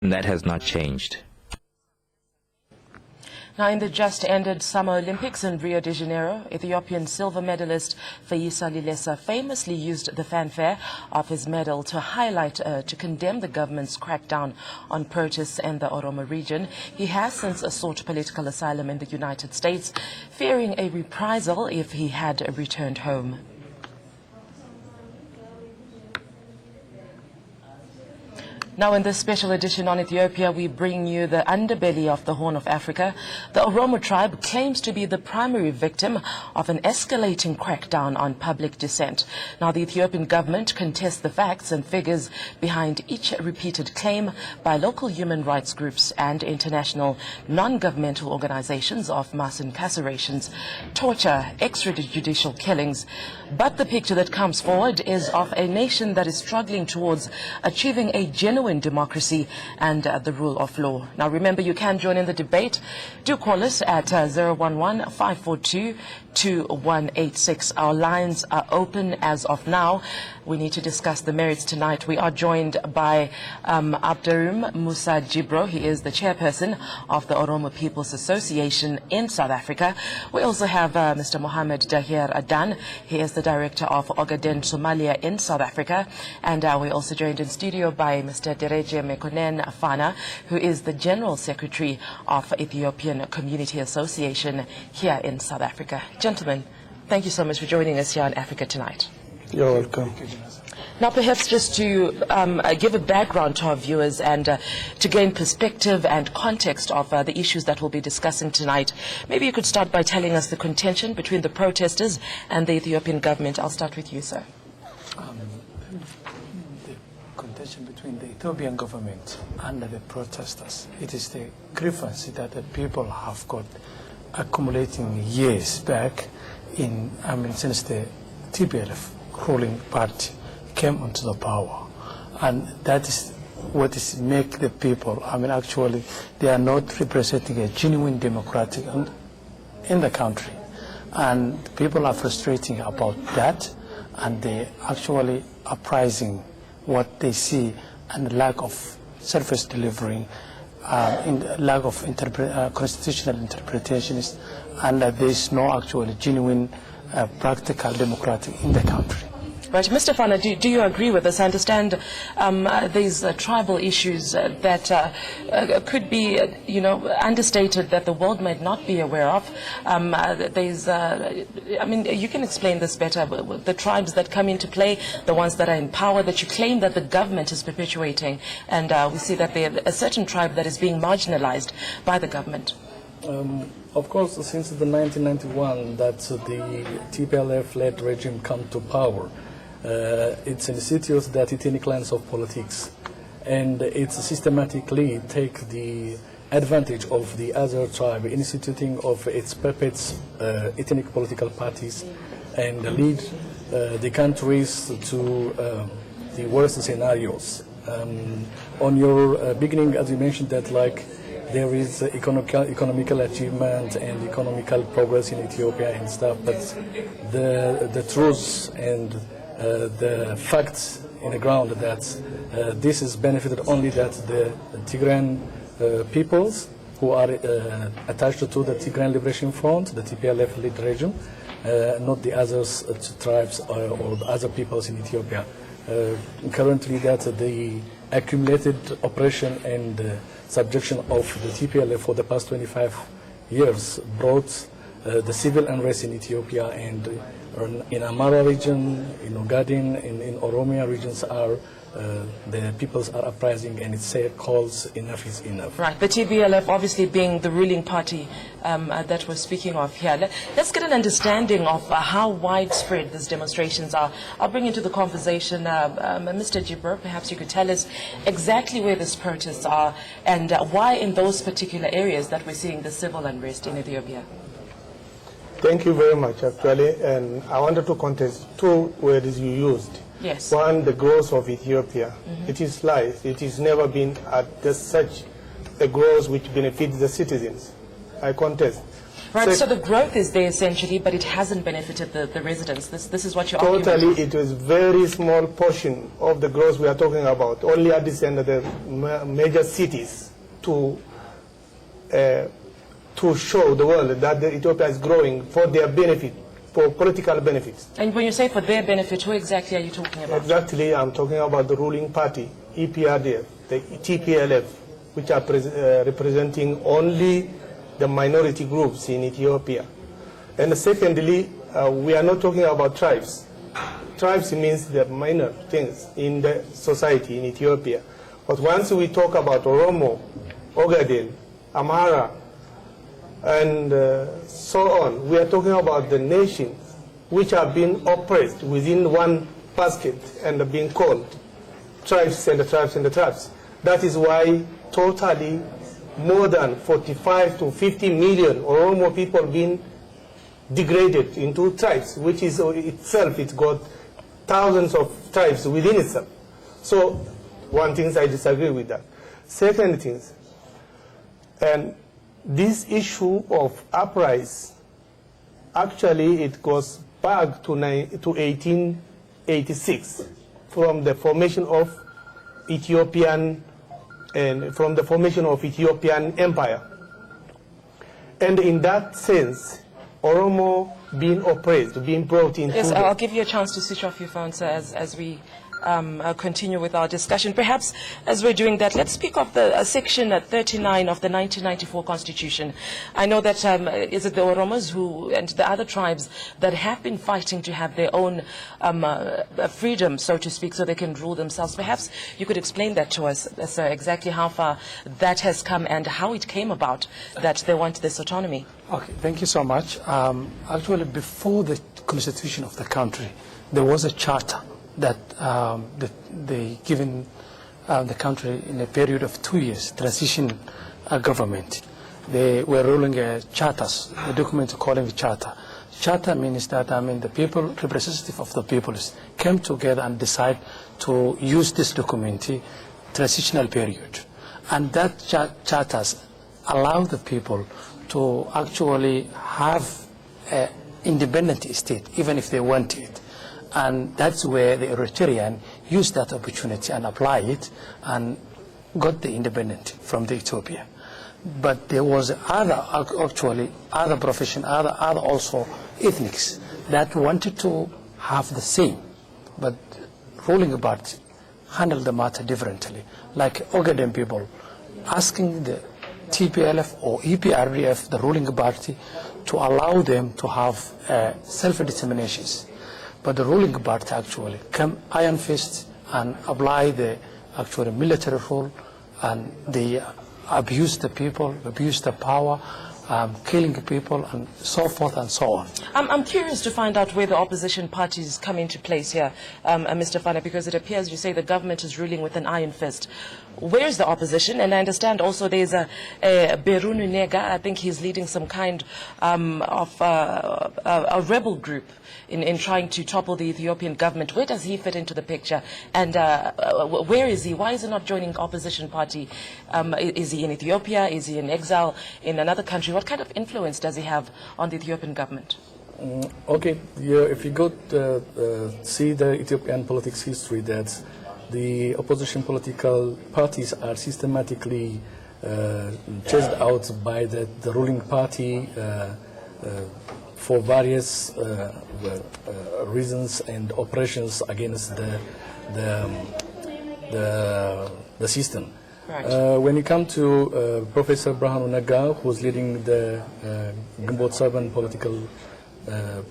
And that has not changed. Now, in the just-ended Summer Olympics in Rio de Janeiro, Ethiopian silver medalist Feyisa Lilesa famously used the fanfare of his medal to to condemn the government's crackdown on protests in the Oromo region. He has since sought political asylum in the United States, fearing a reprisal if he had returned home. Now, in this special edition on Ethiopia, we bring you the underbelly of the Horn of Africa. The Oromo tribe claims to be the primary victim of an escalating crackdown on public dissent. Now, the Ethiopian government contests the facts and figures behind each repeated claim by local human rights groups and international non-governmental organizations of mass incarcerations, torture, extrajudicial killings. But the picture that comes forward is of a nation that is struggling towards achieving a genuine democracy and the rule of law. Now, remember, you can join in the debate. Do call us at 011-542-2186. Our lines are open as of now. We need to discuss the merits tonight. We are joined by Abdarum Musa Jibro. He is the chairperson of the Oromo People's Association in South Africa. We also have Mr. Mohammed Dahir Adan. He is the director of Ogaden Somalia in South Africa. And we're also joined in studio by Mr. Dereje Mekonnen Afana, who is the General Secretary of Ethiopian Community Association here in South Africa. Gentlemen, thank you so much for joining us here on Africa Tonight. You're welcome. Now, perhaps just to give a background to our viewers and to gain perspective and context of the issues that we'll be discussing tonight, maybe you could start by telling us the contention between the protesters and the Ethiopian government. I'll start with you, sir. The contention between the Ethiopian government and the protesters, it is the grievance that the people have got accumulating years back since the TPLF ruling party came onto the power, and that is what is make the people, actually they are not representing a genuine democratic in the country, and people are frustrating about that, and they actually uprising what they see, and lack of service delivering, lack of constitutional interpretations, and there is no actually genuine practical democracy in the country. Right. Mr. Fana, do you agree with this? I understand these tribal issues that could be, understated, that the world might not be aware of. You can explain this better. The tribes that come into play, the ones that are in power, that you claim that the government is perpetuating, and we see that there's a certain tribe that is being marginalized by the government. Of course, since the 1991 that the TPLF-led regime come to power, it's insidious that ethnic lens of politics, and it's systematically take the advantage of the other tribe, instituting of its puppets, ethnic political parties, and lead the countries to the worst scenarios. On your beginning, as you mentioned, that there is economical achievement and economical progress in Ethiopia and stuff, but the truth and the facts in the ground that this is benefited only that the Tigrayan peoples who are attached to the Tigrayan Liberation Front, the TPLF-led regime, not the other tribes or the other peoples in Ethiopia. Currently, that the accumulated oppression and subjection of the TPLF for the past 25 years brought the civil unrest in Ethiopia, and in Amara region, in Ogaden, in Oromia regions the peoples are uprising, and it calls enough is enough. Right, the TPLF obviously being the ruling party that we're speaking of here. Let's get an understanding of how widespread these demonstrations are. I'll bring into the conversation Mr. Jibro. Perhaps you could tell us exactly where these protests are and why in those particular areas that we're seeing the civil unrest in Ethiopia. Thank you very much, actually. And I wanted to contest two words you used. Yes. One, the growth of Ethiopia. It is lies. It has never been at such a growth which benefits the citizens. I contest. Right, so the growth is there essentially, but it hasn't benefited the residents. This is what you're arguing. Totally, it was very small portion of the growth we are talking about, only at the end of the major cities to show the world that Ethiopia is growing for their benefit, for political benefits. And when you say for their benefit, who exactly are you talking about? Exactly, I'm talking about the ruling party, EPRDF, the TPLF, which are representing only the minority groups in Ethiopia. And secondly, we are not talking about tribes. Tribes means the minor things in the society in Ethiopia. But once we talk about Oromo, Ogaden, Amhara, and so on, we are talking about the nations which are being oppressed within one basket and being called tribes and the tribes and the tribes. That is why totally more than 45 to 50 million Oromo people being degraded into tribes, which is itself, it's got thousands of tribes within itself. So one thing, I disagree with that. Second things, and this issue of uprising, actually it goes back to 1886 from the formation of Ethiopian Empire. And in that sense, Oromo being oppressed, being brought into... Yes, I'll give you a chance to switch off your phone, sir, as we continue with our discussion. Perhaps as we're doing that, let's speak of the section 39 of the 1994 Constitution. I know that is it the Oromos and the other tribes that have been fighting to have their own freedom, so to speak, so they can rule themselves. Perhaps you could explain that to us, sir, exactly how far that has come and how it came about that they want this autonomy. Okay, thank you so much. Actually, before the constitution of the country, there was a charter that they given the country in a period of 2 years, transition government. They were ruling charters, the document calling a charter. Charter means that, the people, representative of the peoples, came together and decide to use this document, transitional period. And that charters allow the people to actually have an independent state, even if they want it. And that's where the Eritrean used that opportunity and applied it and got the independence from the Ethiopia. But there was other profession, other also ethnics that wanted to have the same, but ruling party handled the matter differently. Like Ogaden people asking the TPLF or EPRDF, the ruling party, to allow them to have self-determinations. But the ruling party actually came iron fist and apply the actual military rule, and they abuse the people, abuse the power, killing people, and so forth and so on. I'm curious to find out where the opposition parties come into place here, Mr. Fana, because it appears you say the government is ruling with an iron fist. Where is the opposition? And I understand also there's a Berunu Nega, I think he's leading some kind of a rebel group in trying to topple the Ethiopian government. Where does he fit into the picture? And where is he? Why is he not joining opposition party? Is he in Ethiopia? Is he in exile in another country? What kind of influence does he have on the Ethiopian government? Okay, yeah, if you go see the Ethiopian politics history, that the opposition political parties are systematically chased out by the ruling party for various reasons and operations against the system. Right. When you come to Professor Brahanu Naga, who's leading the Gumbot 7 political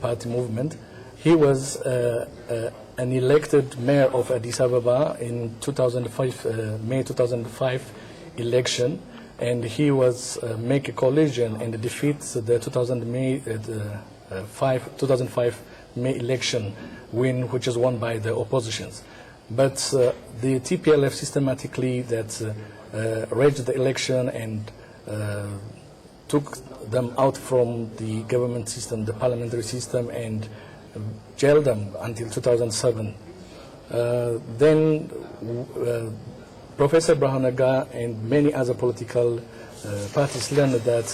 party movement, he was an elected mayor of Addis Ababa in 2005, May 2005 election, and he was make a coalition and defeat the 2005 May election win, which is won by the oppositions. But the TPLF systematically rigged the election and took them out from the government system, the parliamentary system, and jailed them until 2007. Then Professor Brahanaga and many other political parties learned that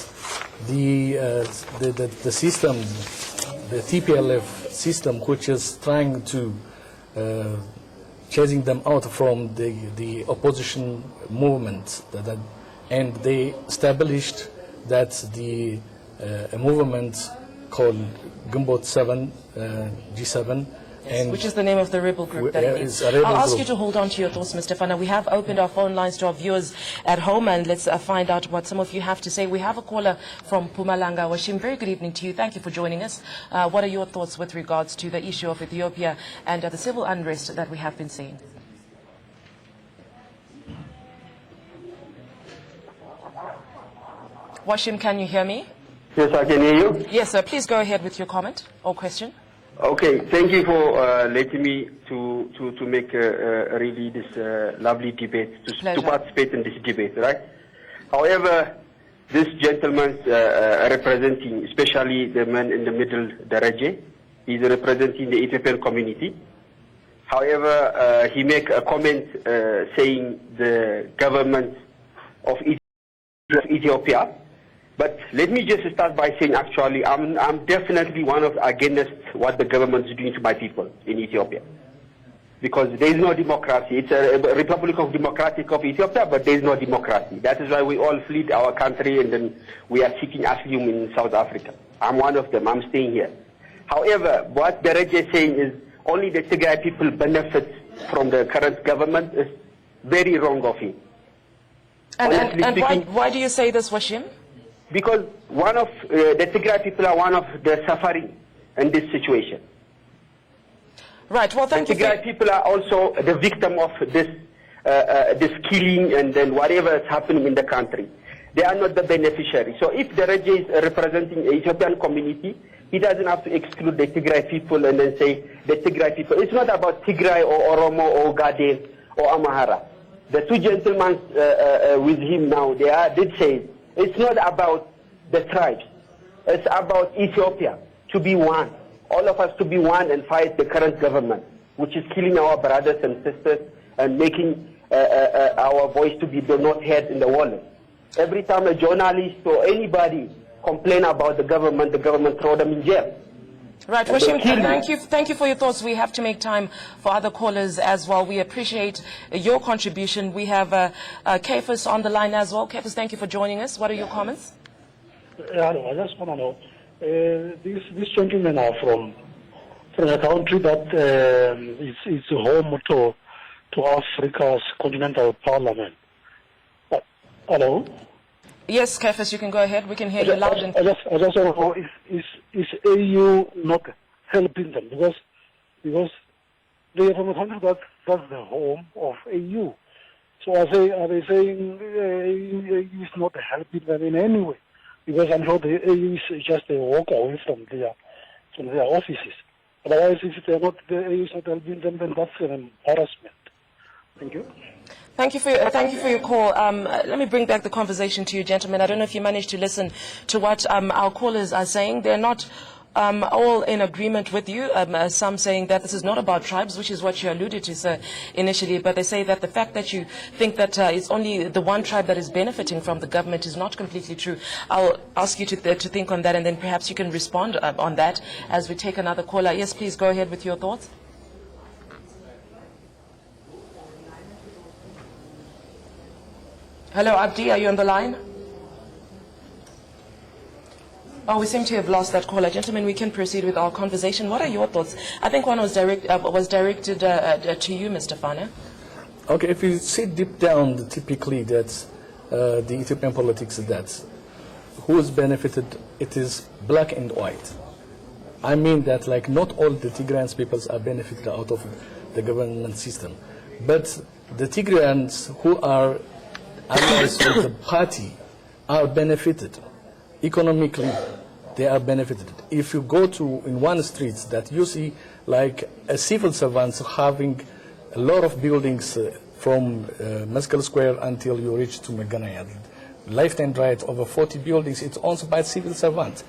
the system, the TPLF system, which is trying to chasing them out from the opposition movement, and they established that a movement called Gumbot 7, G7, and which is the name of the rebel group that it is. I'll ask you to hold on to your thoughts, Mr. Fana. We have opened our phone lines to our viewers at home, and let's find out what some of you have to say. We have a caller from Mpumalanga. Washim, very good evening to you. Thank you for joining us. What are your thoughts with regards to the issue of Ethiopia and the civil unrest that we have been seeing? Washim, can you hear me? Yes, I can hear you. Yes, sir. Please go ahead with your comment or question. Okay, thank you for letting me to make really this lovely debate, to participate in this debate, right? However, this gentleman representing, especially the man in the middle, Daraje, is representing the Ethiopian community. However, he make a comment saying the government of Ethiopia. But let me just start by saying, actually, I'm definitely one of against what the government is doing to my people in Ethiopia, because there is no democracy. It's a Republic of Democratic of Ethiopia, but there is no democracy. That is why we all fled our country, and then we are seeking asylum in South Africa. I'm one of them. I'm staying here. However, what Daraja is saying is only the Tigray people benefit from the current government is very wrong of him. And why do you say this, Washim? Because one of the Tigray people are one of the suffering in this situation. Right. Well, thank you. The Tigray people are also the victim of this killing and then whatever is happening in the country. They are not the beneficiary. So if Daraja is representing the Ethiopian community, he doesn't have to exclude the Tigray people and then say the Tigray people. It's not about Tigray or Oromo or Gaden or Amhara. The two gentlemen with him now, did say it's not about the tribes. It's about Ethiopia to be one. All of us to be one and fight the current government, which is killing our brothers and sisters and making our voice to be not heard in the world. Every time a journalist or anybody complain about the government throw them in jail. Right, Washim, thank you for your thoughts. We have to make time for other callers as well. We appreciate your contribution. We have Kefus on the line as well. Kefus, thank you for joining us. What are your comments? I just want to know, these gentlemen are from a country that is home to Africa's continental parliament. Hello? Yes, Kefus, you can go ahead. We can hear you loud and clear. I just want to know, is AU not helping them? Because they are from a country that's the home of AU. So are they saying AU is not helping them in any way? Because I'm sure the AU is just a walk away from their offices. Otherwise, if the AU is not helping them, then that's an embarrassment. Thank you. Thank you for your call. Let me bring back the conversation to you, gentlemen. I don't know if you managed to listen to what our callers are saying. They're not all in agreement with you. Some saying that this is not about tribes, which is what you alluded to, sir, initially. But they say that the fact that you think that it's only the one tribe that is benefiting from the government is not completely true. I'll ask you to think on that, and then perhaps you can respond on that as we take another caller. Yes, please go ahead with your thoughts. Hello, Abdi, are you on the line? Oh, we seem to have lost that caller. Gentlemen, we can proceed with our conversation. What are your thoughts? I think one was directed to you, Mr. Fana. Okay, if you see deep down, typically that the Ethiopian politics is that who is benefited, it is black and white. I mean that like not all the Tigrayan peoples are benefited out of the government system. But the Tigrayans who are allies with the party are benefited. Economically, they are benefited. If you go to in one street that you see like a civil servants having a lot of buildings from Mescal Square until you reach to Meganaya. Lifetime right over 40 buildings, it's owned by civil servants.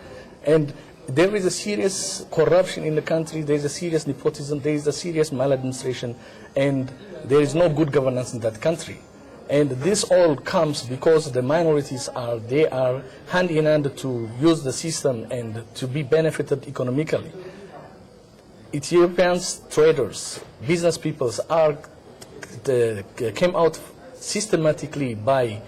And there is a serious corruption in the country, there is a serious nepotism, there is a serious maladministration, and there is no good governance in that country. And this all comes because the minorities are hand in hand to use the system and to be benefited economically. Ethiopians, traders, business people came out systematically by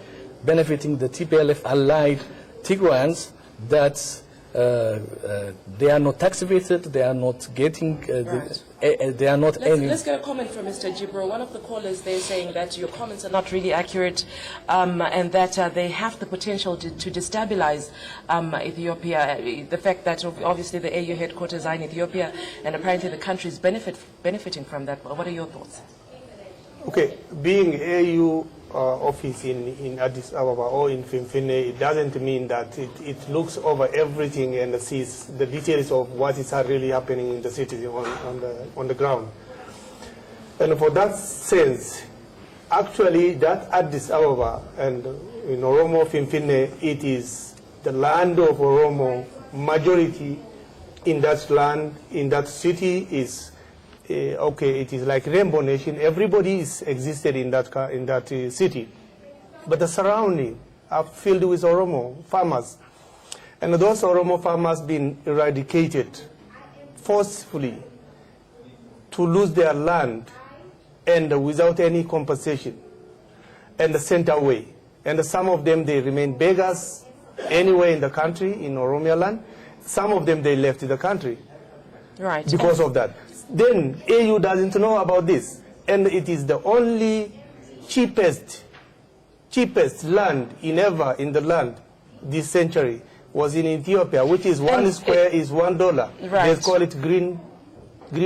benefiting the TPLF allied Tigrayans that they are not activated, they are not getting, they are not any... Let's get a comment from Mr. Jibro. One of the callers, they're saying that your comments are not really accurate and that they have the potential to destabilize Ethiopia. The fact that obviously the AU headquarters are in Ethiopia and apparently the country is benefiting from that. What are your thoughts? Okay, being AU office in Addis Ababa or in Finfinne, it doesn't mean that it looks over everything and sees the details of what is really happening in the city on the ground. And for that sense, actually that Addis Ababa and in Oromo Finfinne, it is the land of Oromo. Majority in that land, in that city is okay, it is like Rainbow Nation. Everybody is existed in that city, but the surrounding are filled with Oromo farmers, and those Oromo farmers been eradicated forcefully to lose their land and without any compensation, and sent away. And some of them they remain beggars anywhere in the country in Oromia land. Some of them they left the country, right? Because of that. Then AU doesn't know about this, and it is the only cheapest land in the land this century was in Ethiopia, which is one square is $1. Right. They call it green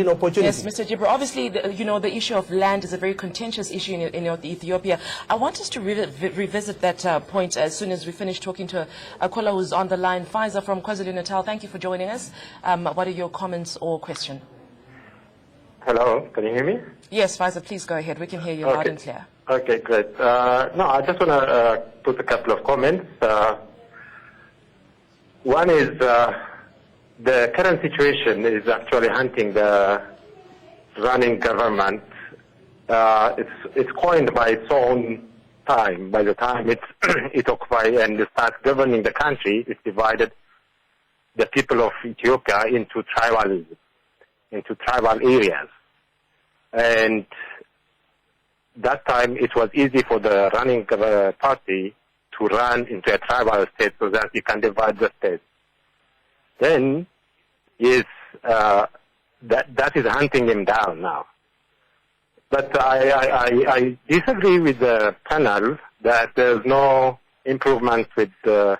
opportunity. Yes, Mr. Jibro. Obviously, the issue of land is a very contentious issue in Ethiopia. I want us to revisit that point as soon as we finish talking to a caller who's on the line. Faiza from KwaZulu-Natal, thank you for joining us. What are your comments or question? Hello, can you hear me? Yes, Faiza, please go ahead. We can hear you loud and clear. Okay, great. No, I just want to put a couple of comments. One is the current situation is actually hunting the running government. It's coined by its own time. By the time it occupies and starts governing the country, it divided the people of Ethiopia into tribal areas. And that time it was easy for the running party to run into a tribal state so that you can divide the state. Then, yes, that is hunting him down now. But I disagree with the panel that there's no improvement with the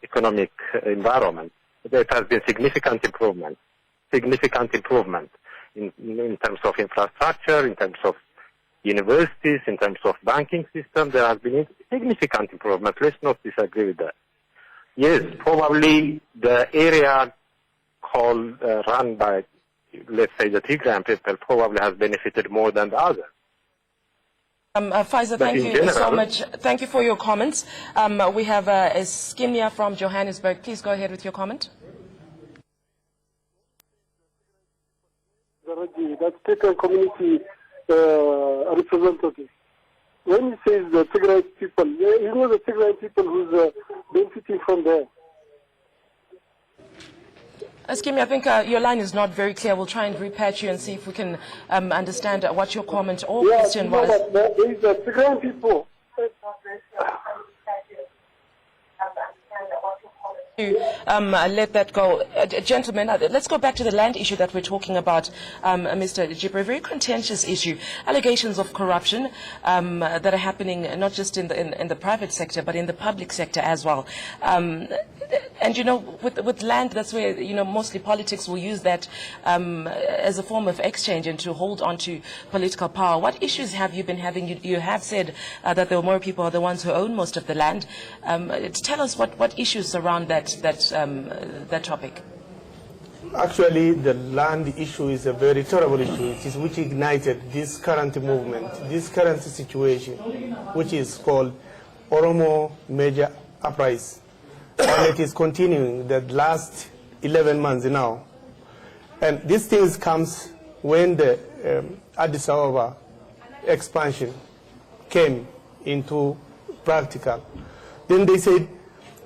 economic environment. There has been significant improvement in terms of infrastructure, in terms of universities, in terms of banking system. There has been significant improvement. Let's not disagree with that. Yes, probably the area called run by, let's say, the Tigrayan people probably has benefited more than the others. Faiza, thank you so much. Thank you for your comments. We have Skimia from Johannesburg. Please go ahead with your comment. That's Tigray community representative. When he says the Tigray people, you know the Tigray people who's benefiting from there. Skimmy, I think your line is not very clear. We'll try and repatch you and see if we can understand what your comment or question was. There is the Tigray people. Let that go. Gentlemen, let's go back to the land issue that we're talking about, Mr. Jibro. A very contentious issue. Allegations of corruption that are happening not just in the private sector, but in the public sector as well. And, with land, that's where, mostly politics will use that as a form of exchange and to hold on to political power. What issues have you been having? You have said that the Omori people are the ones who own most of the land. Tell us what issues surround that topic. Actually, the land issue is a very terrible issue. It is which ignited this current movement, this current situation, which is called Oromo Major Uprising. And it is continuing the last 11 months now. And these things comes when the Addis Ababa expansion came into practical. Then they said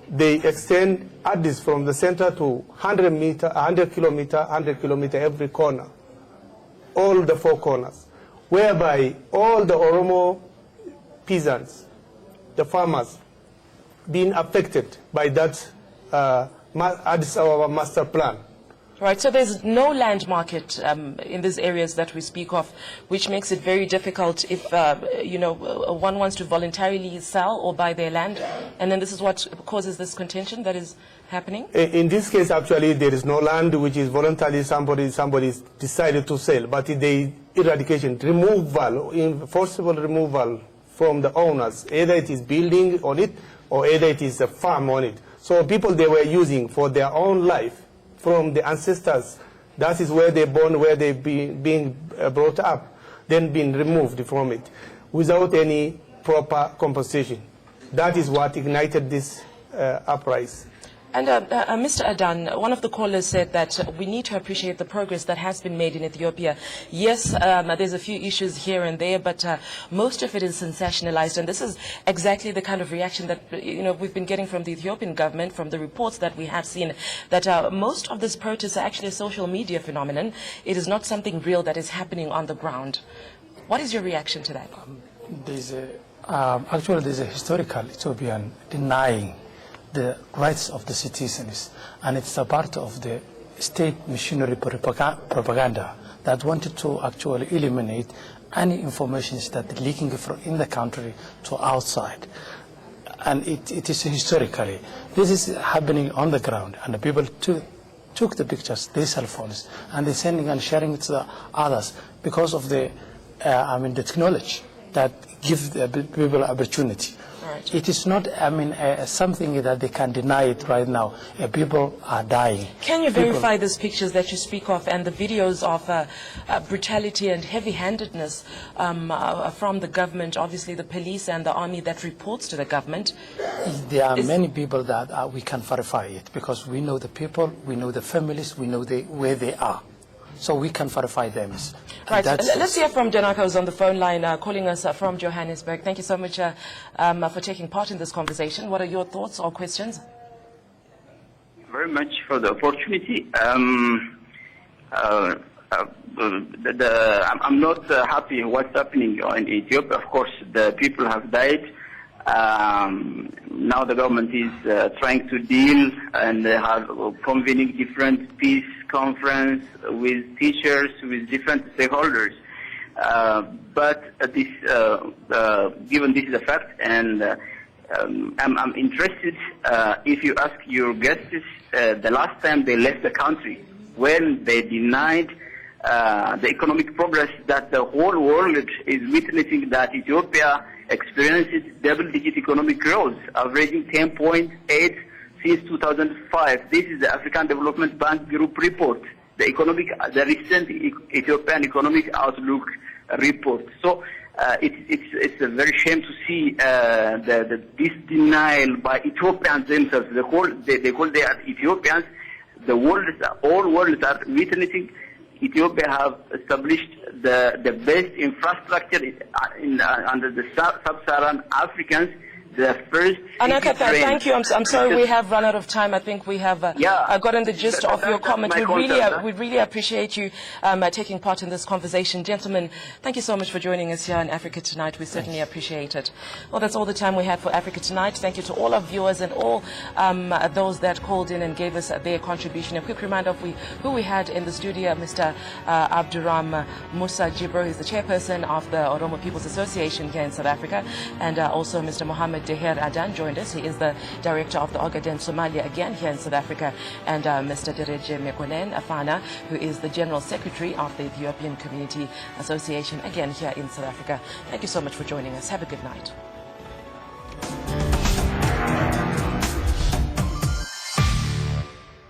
they extend Addis from the center to 100 kilometer every corner, all the four corners, whereby all the Oromo peasants, the farmers, being affected by that Addis Ababa master plan. Right, so there's no land market in these areas that we speak of, which makes it very difficult if, one wants to voluntarily sell or buy their land, and then this is what causes this contention that is happening? In this case, actually, there is no land which is voluntarily somebody decided to sell, but the eradication, forcible removal from the owners, either it is building on it or either it is a farm on it. So people they were using for their own life, from the ancestors, that is where they're born, where they've being brought up, then being removed from it without any proper compensation. That is what ignited this uprising. And Mr. Adan, one of the callers said that we need to appreciate the progress that has been made in Ethiopia. Yes, there's a few issues here and there, but most of it is sensationalized. And this is exactly the kind of reaction that we've been getting from the Ethiopian government, from the reports that we have seen, that most of these protests are actually a social media phenomenon. It is not something real that is happening on the ground. What is your reaction to that? Actually, there's a historical Ethiopian denying the rights of the citizens, and it's a part of the state machinery propaganda that wanted to actually eliminate any information that leaking from in the country to outside. And it is historically, this is happening on the ground, and the people took the pictures, their cell phones, and they're sending and sharing it to the others because of the the technology that gives the people opportunity. Right. It is not, something that they can deny it right now. People are dying. Can you verify these pictures that you speak of and the videos of brutality and heavy-handedness from the government, obviously the police and the army that reports to the government? There are many people that we can verify it because we know the people, we know the families, we know where they are. So we can verify them. Right. Let's hear from Janaka, who's on the phone line, calling us from Johannesburg. Thank you so much for taking part in this conversation. What are your thoughts or questions? Very much for the opportunity. I'm not happy what's happening in Ethiopia. Of course, the people have died. Now the government is trying to deal and they have convening different peace conference with teachers, with different stakeholders. But this, given this is a fact, and I'm interested if you ask your guests the last time they left the country, when they denied the economic progress that the whole world is witnessing, that Ethiopia experiences double-digit economic growth, averaging 10.8 since 2005. This is the African Development Bank Group report, the recent Ethiopian Economic Outlook report. So it's a very shame to see this denial by Ethiopians themselves. They call they are Ethiopians. All world are witnessing. Ethiopia have established the best infrastructure under the sub-Saharan Africans. The first. Anaka, thank you. I'm sorry we have run out of time. I think we have gotten the gist of your comment. We really appreciate you taking part in this conversation. Gentlemen, thank you so much for joining us here in Africa Tonight. We certainly appreciate it. Well, that's all the time we have for Africa Tonight. Thank you to all our viewers and all those that called in and gave us their contribution. A quick reminder of who we had in the studio, Mr. Abduram Musa Jibro, who's the chairperson of the Oromo People's Association here in South Africa, and also Mr. Mohammed Deher Adan joined us. He is the director of the Ogaden Somalia again here in South Africa, and Mr. Dereje Mekonen Afana, who is the general secretary of the Ethiopian Community Association again here in South Africa. Thank you so much for joining us. Have a good night.